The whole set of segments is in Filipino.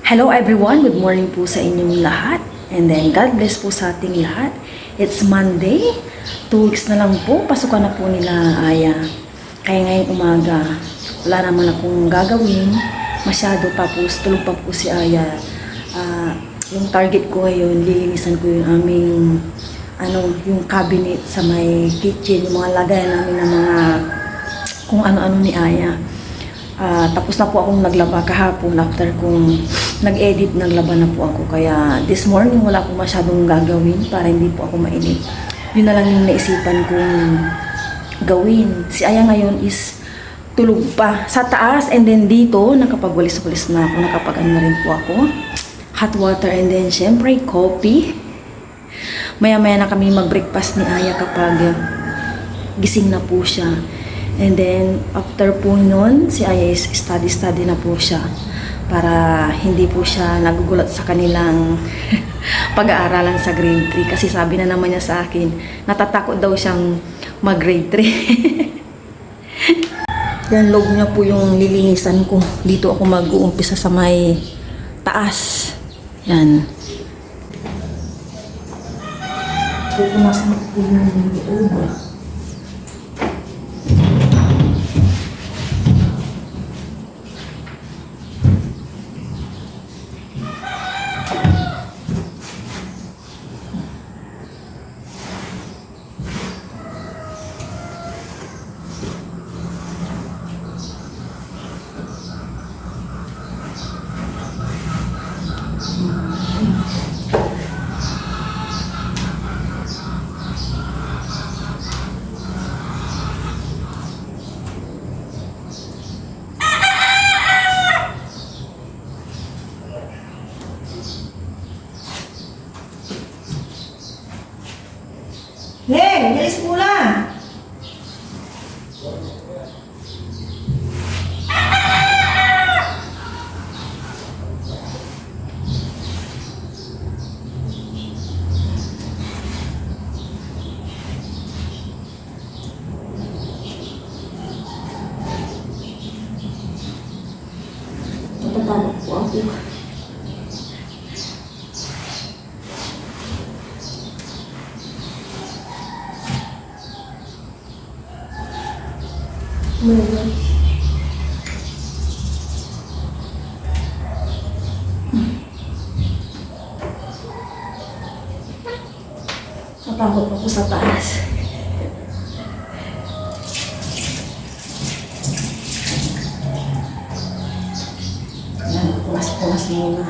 Hello everyone, good morning po sa inyong lahat. And then God bless po sa ating lahat. It's Monday, 2 weeks na lang po, pasukan na po nila Aya. Kaya ngayong umaga, wala naman akong gagawin masyado, tapos tulog pa po si Aya. Yung target ko ngayon, lilinisan ko yung aming yung cabinet sa may kitchen, yung mga lagayan namin ng mga kung ano-ano ni Aya. Tapos na po akong naglaba kahapon after kong nag-edit, naglaba na po ako. Kaya this morning wala akong masyadong gagawin para hindi po ako mainip. Yun na lang yung naisipan kong gawin. Si Aya ngayon is tulog pa sa taas, and then dito nakapagwalis-walis na ako, nakapag-ano na rin po ako. Hot water, and then syempre coffee. Maya-maya na kami mag-breakfast ni Aya kapag gising na po siya. And then, after po nun, si Aya is study na po siya para hindi po siya nagugulat sa kanilang pag-aaralan sa grade 3. Kasi sabi na naman niya sa akin, natatakot daw siyang mag-grade 3. Yan, loob niya po yung lilinisan ko. Dito ako mag-uumpisa sa may taas. Yan. Pupunasan ko po yung loob. Neng, bilis mo na! Tatawag po ako. Natakot ako sa taas. Yan, pumas muna.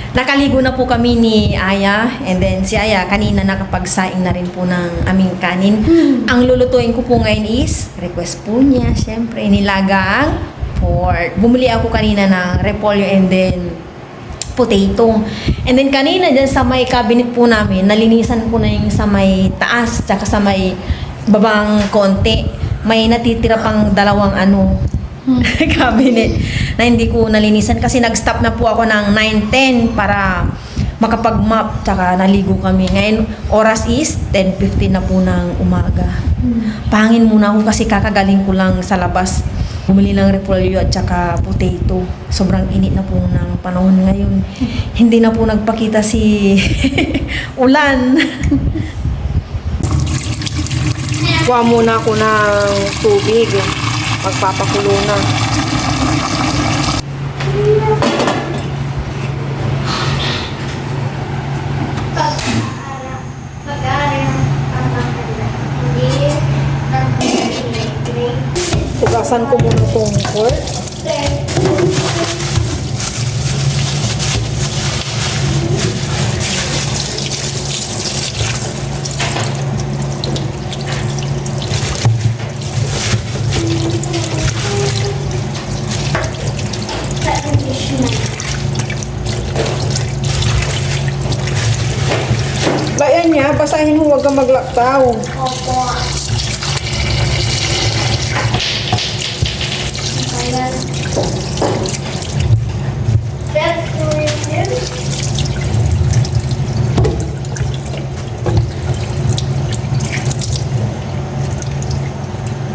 Nakaligo na po kami ni Aya, and then si Aya kanina nakapagsaing na rin po ng aming kanin. Ang lulutuin ko po ngayon is, request po niya, syempre, nilagang pork. Bumili ako kanina ng repolyo and then potato. And then kanina dyan sa may cabinet po namin, nalinisan ko na yung sa may taas, tsaka sa may babang konti. May natitira pang dalawang cabinet na hindi ko nalinisan kasi nag-stop na po ako ng 9:10 para makapag-map, tsaka naligo kami. Ngayon, oras is 10:50 na po ng umaga. Pahangin muna ako kasi kakagaling ko lang sa labas. Bumili ng repolyo at tsaka potato. Sobrang init na po ng panahon ngayon. Hindi na po nagpakita si ulan. Kuha muna ako ng tubig. Magpapakulo na. Tugasan ko muna itong pork. Bayan niya, basahin mo, huwag kang maglaktaw. Opo. Ayan.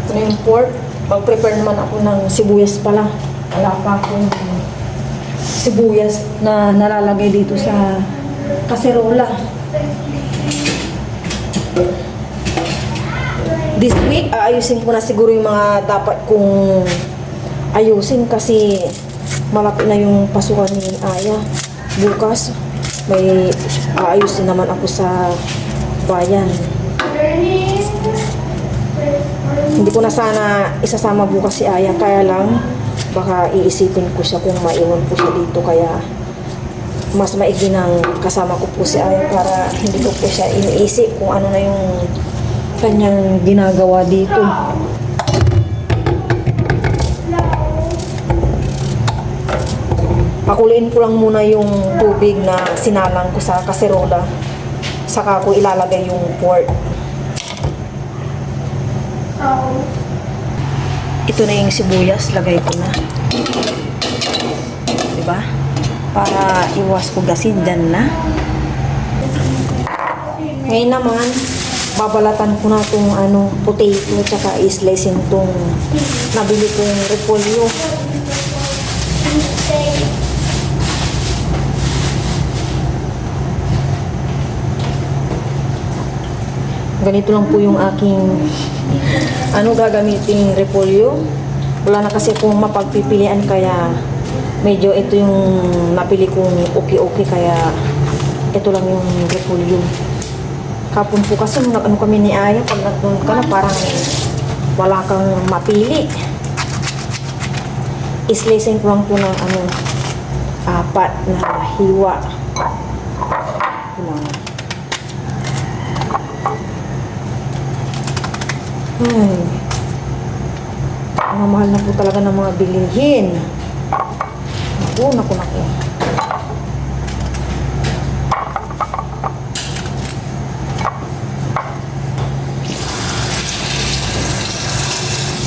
Ito na yung pork. Mag-prepare naman ako ng sibuyas pala. Wala pa akong sibuyas na nalalagay dito sa kaserola. This week, aayusin ko na siguro yung mga dapat kong ayusin kasi malapit na yung pasukan ni Aya. Bukas, may aayusin naman ako sa bayan. Hindi ko na sana isasama bukas si Aya, kaya lang baka iisipin ko siya kung maiwan po siya dito, kaya mas maigi nang kasama ko po si Aya para hindi ko po siya iniisip kung ano na yung kanyang ginagawa dito. Pakuliin ko lang muna yung tubig na sinalang ko sa kaserola, saka ko ilalagay yung pork. Ito na yung sibuyas, lagay ko na. Diba? Para iwas ko gasin dyan na. Ngayon naman, babalatan ko na itong potato, tsaka islicein itong nabili kong repolyo. Ganito lang po yung aking gagamitin repolyo. Wala na kasi akong mapagpipilian, kaya medyo ito yung napili kong okay, kaya ito lang yung repolyo. Kapon po kasi nung kami ni Aya, pag nagdoon ka na parang wala kang mapili. Islicein ko lang po ng 4 na hiwa. Ay, mahal na po talaga ng mga bilihin. Naku.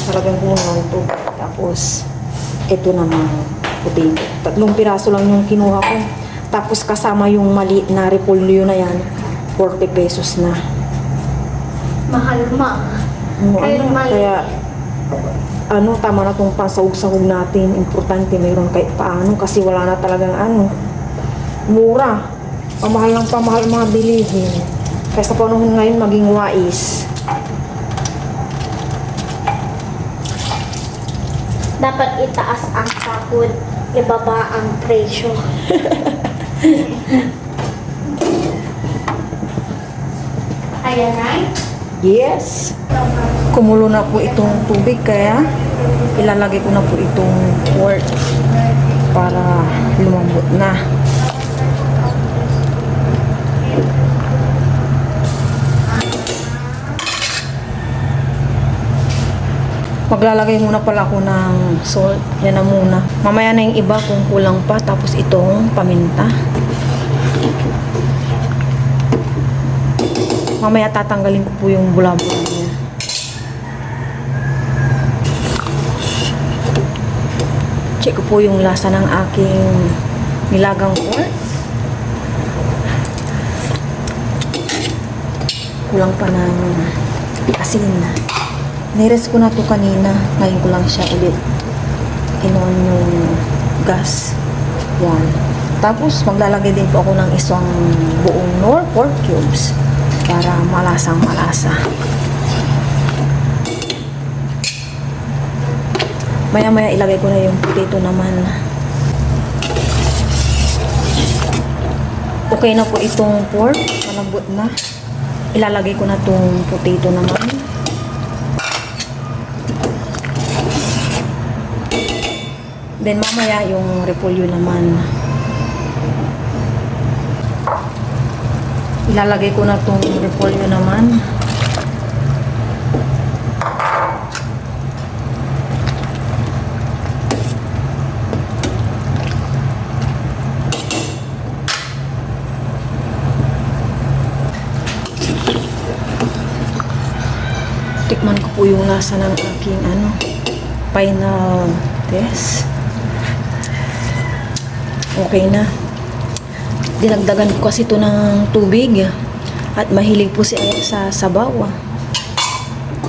Talagang kunan ito. Tapos, ito naman, potato. 3 piraso lang yung kinuha ko. Tapos kasama yung maliit na repolyo na yan, 40 pesos na. Mahal ma. Kaya, tama na itong pansahog-sahog natin. Importante, mayroon kahit paano kasi wala na talagang mura. Pamahal ng pamahal mga bilihin. Kaya sa panahon ngayon, maging wais. Dapat itaas ang sahod, ibaba ang presyo. Ayan na. Yes. Kumulo na po itong tubig, kaya ilalagay ko na po itong pork para lumambot na. Maglalagay muna pala ako ng salt. Yan na muna. Mamaya na yung iba kung kulang pa. Tapos itong paminta. Mamaya tatanggalin ko po yung bulabog niya. Check ko po yung lasa ng aking nilagang pork. Kulang pa ng asin. Nires ko na to kanina. Ngayon ko lang siya ulit inon yung gas. Yan. Tapos, maglalagay din po ako ng isang buong nor pork cubes para malasang malasa. Maya-maya ilagay ko na yung potato naman. Okay na po itong pork. Malambot na. Ilalagay ko na itong potato naman. Then mamaya yung repolyo naman. Ilalagay ko na itong repolyo naman. Tikman ko po yung lasa ng aking final test. Okay na. Dinagdagan ko kasi ito ng tubig. At mahilig po si Aya sa sabaw.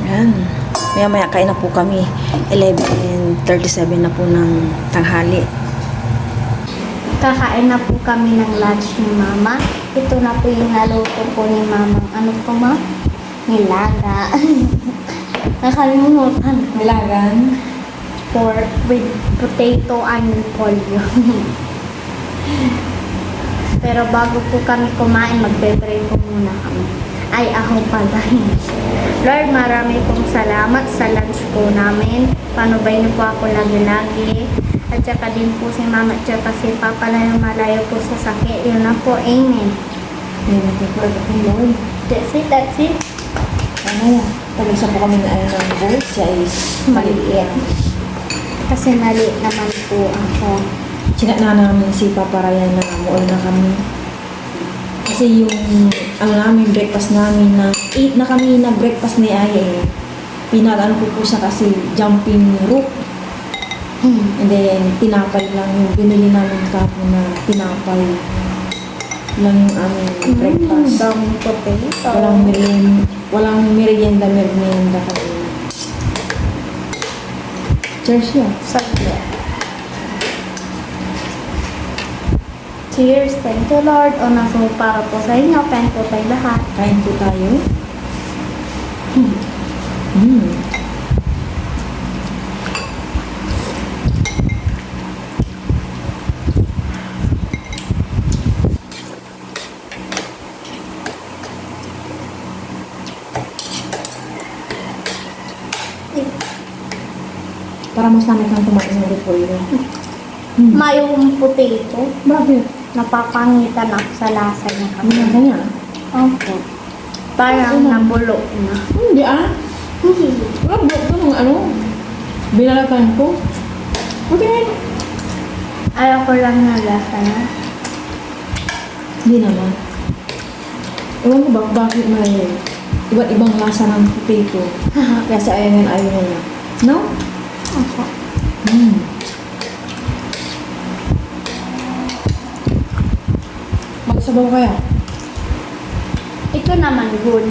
Yan. Maya-maya kain na po kami. 11:37 na po ng tanghali. Kakain na po kami ng lunch ni Mama. Ito na po yung naluto po ni Mama. Ano po, Ma? Nilaga. Nakalimutan. Nilagan. Pork with potato and pollo. Pero bago po kami kumain, magpe-pray po muna kami. Ay, ako pala. Lord, marami pong salamat sa lunch po namin. Panubay niyo po ako lagi-lagi. At saka din po si Mama at saka si Papa na yung malayo po sa sakit. Yun na po. Amen. Amen. Lord. That's it. That's it. Ano yan? Pag-isa po kami na ng bowl. Siya is maliit. Kasi mali naman po ako. Sinak na namin si Papa Ryan na muol na kami. Kasi yung namin, breakfast namin na 8 na kami nag-breakfast ni Aya eh. Pinag-ano po siya kasi jumping rope. And then, tinapay lang yung binili namin kapo na tinapay lang yung aming breakfast. Daming potato. Walang merienda kami. Cheers yun. Saglit. Cheers. Thank you, Lord. O naso para po sa inyo. Kain po tayo lahat. Kain po tayo. Mm. Para mas namin kang kumain ng repolyo. Mayong potato. Bakit? Napapangitan ako sa lasa niya Ano kasi. na kanya? Opo. Parang nabulo na. Hindi ah. Wala ko nung binalatan ko. Okay. Ayaw ko lang na lasa niya. Hindi naman. Ewan ko ba bakit may iba't ibang lasa ng potato. Kaya sa ayaw niya. No? Opo. Magsabaw kaya? Ito naman good.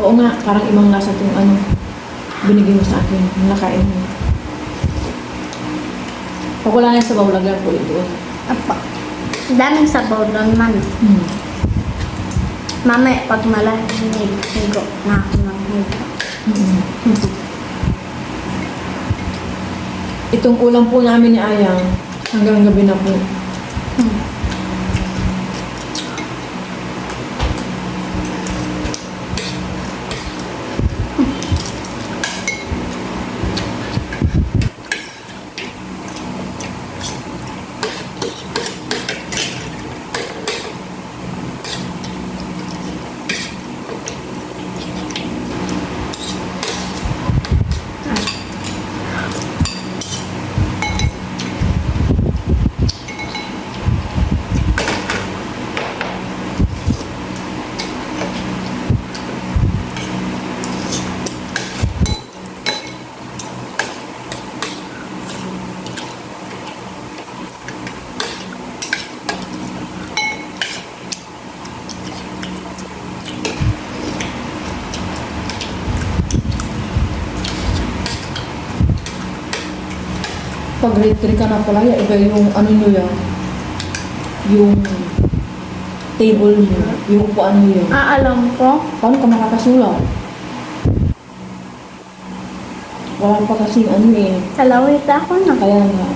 Oo nga, parang ibang lasa itong binigay mo sa akin. Yung nakain mo. Pag wala na yung sabaw, lagyan ko ito. Opo. Daming sabaw doon man. Mamaya pag malahig, higo na ako ng higo. Itong ulam po namin ni Ayang, hanggang gabi na po. Pag grade 3 ka na pala, iba yung ano nyo yan. Yung table nyo. Yung upuan nyo yan. Alam ko. Paano ka makakasulat? Wala pa kasing ano eh. Kalawit ako na. Kaya nga,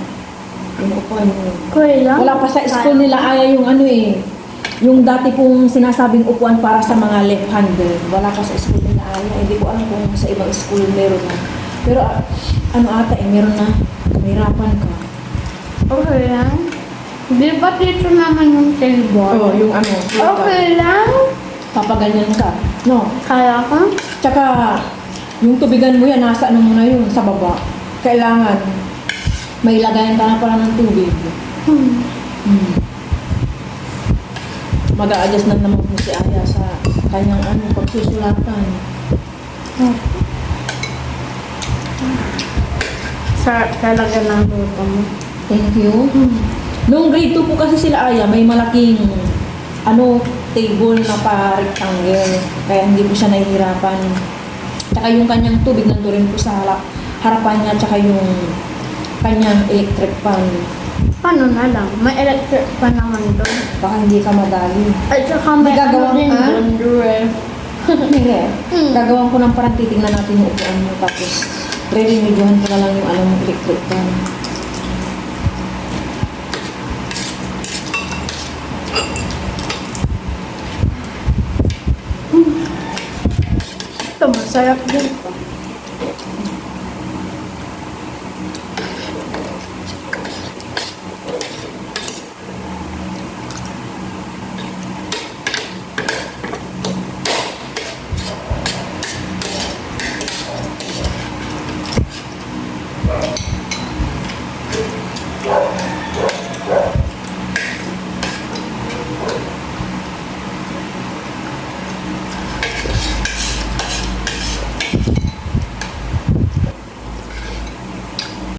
yung upuan nyo. Kuya. Wala pa sa school nila Aya yung ano eh. Yung dati pong sinasabing upuan para sa mga left-hander. Wala pa sa school nila Aya. Hindi ko alam kung sa ibang school meron na. Pero ano ata eh, meron na. Mahirapan ka. Okay lang. Di ba dito naman yung table? Oo, yung ano. Okay lang. Papaganyan ka. No? Kaya ko. Tsaka, yung tubigan mo yan, nasa ano mo na yun, sa baba. Kailangan, may lagayan ka na pala ng tubig. Mag-a-adjust na naman po si Aya sa kanyang ano, pagsusulatan. Sarap talaga ng luto mo. Thank you. Noong grade 2 po kasi sila Aya, may malaking ano, table na pa-rectangle. Kaya hindi po siya nahihirapan. Tsaka yung kanyang tubig nandun rin po sa harapan niya, tsaka yung kanyang electric fan. Paano na lang? May electric pa naman doon. Baka hindi ka madali. At saka may May gagawang- ano din ah? doon, ref. Hindi. Gagawin ko ng parang titignan natin yung upuan mo, tapos re-remedyohan ko na lang yung anong electric fan. Ito, masarap din.